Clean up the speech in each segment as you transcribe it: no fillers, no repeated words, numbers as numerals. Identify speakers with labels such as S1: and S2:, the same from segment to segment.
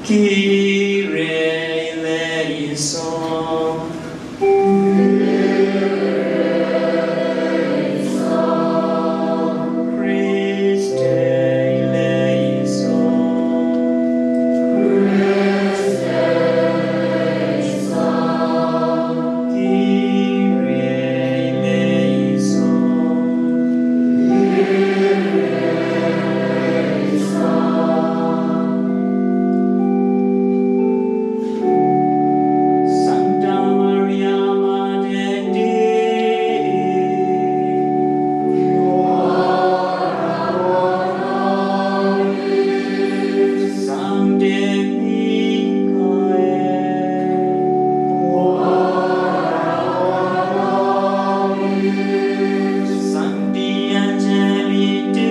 S1: Kyrie eleison. Christe eleison. Kyrie Sancta Maria Mater Dei, Sancte Michael, Sancti Angeli Dei,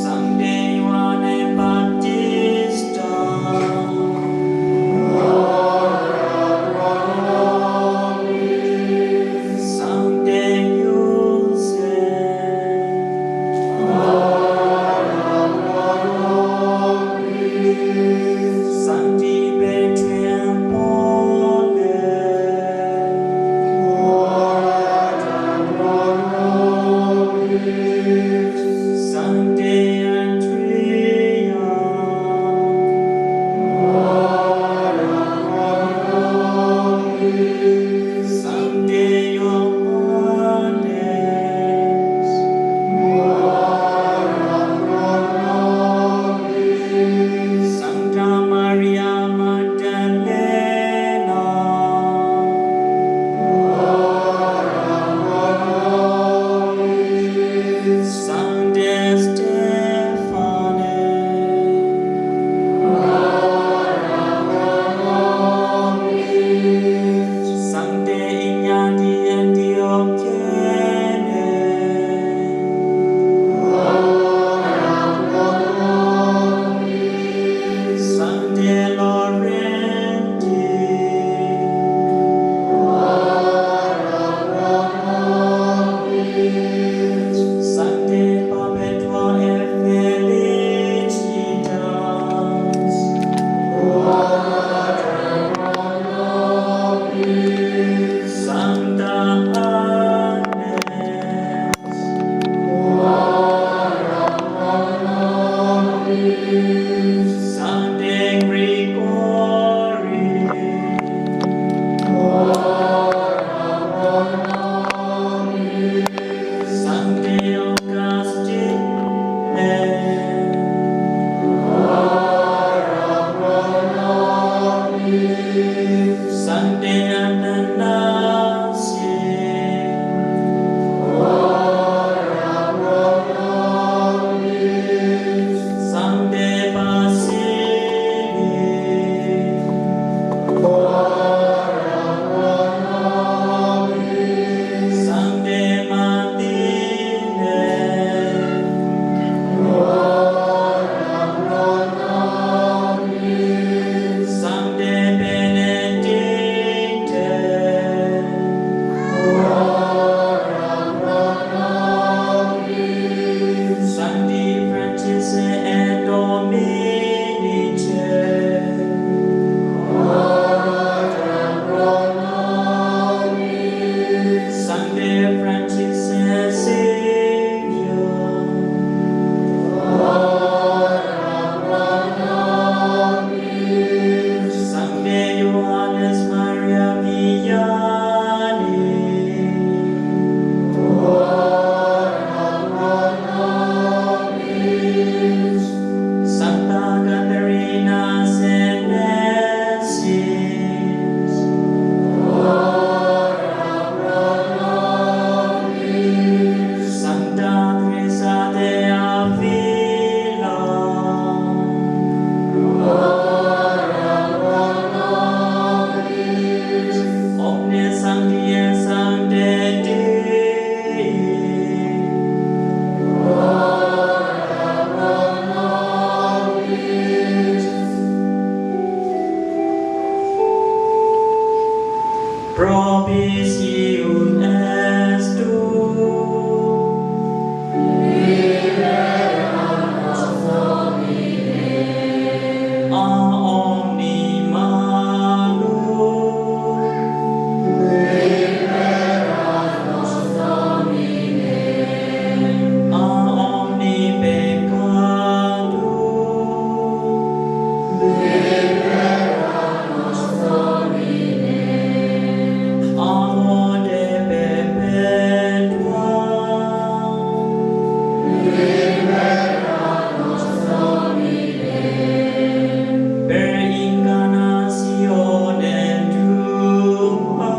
S1: Sancte Ioanne Baptista, Sancte Joseph, Sancti Bertrand Paule, Sancte Andrea, Sancte Johannes, Sancta Maria Magdalena, Sancte Stephane, Sancte Ignati Antiochene, Sancte Laurenti, Sancte Perpetua et Felicitas, Sancta Agnes, Sancte Gregory, Sancte Augustine, Sancte Athanasius, Sancte Basile, Sancte Martine, Sancte Benedicte, Sancti Francis et Dominice, Sancte Francis Xavier, Sancte Johannes Maria Vianney, Sancta Caterina Senesis, Sancta Teresa de Avila, Omnes Sancti et Sancte Dei, propitium est tu, A omni malo, a omni peccado, amore perpetua, per incarnazione tua,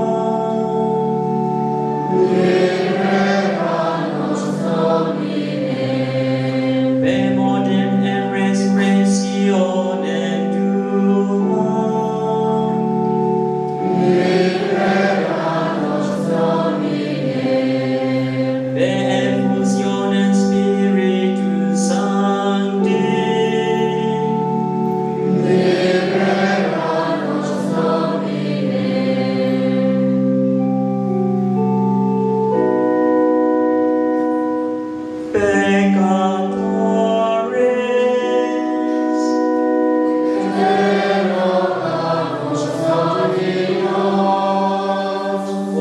S1: per mortem e resurrezione tua, per effusione Spiritus Sancti, pecadores,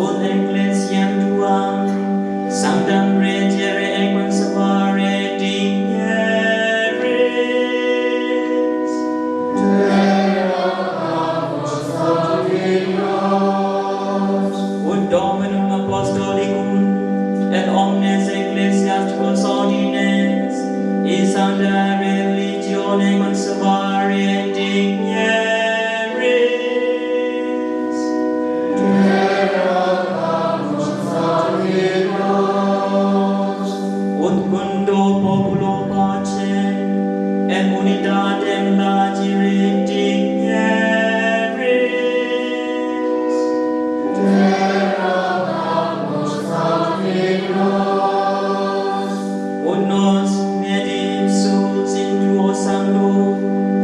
S1: ut ecclesiam tuam sanctam regere et conservare digneris, ut Dominum Apostolicum et omnes ecclesiasticos ordines et sancta religione conservare digneris, ut mundo populo pace et unitatem lagere digneris, ut nos medipsus in tuo santo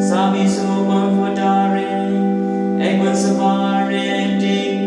S1: sabiso confortare et conservare digneris,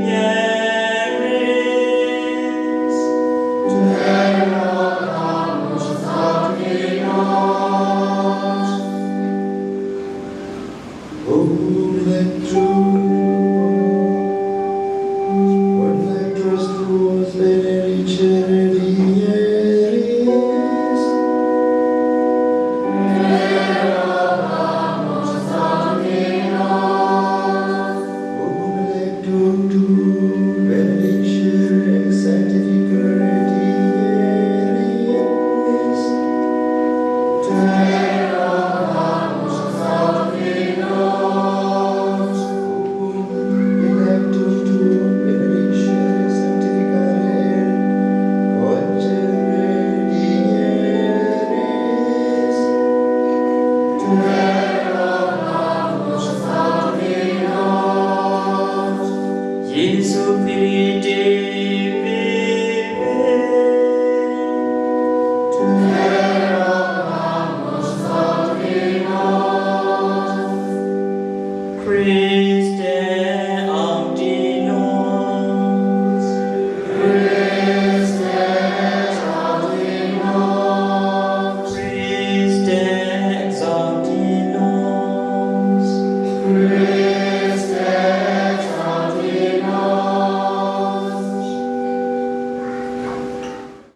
S1: Jesu Filii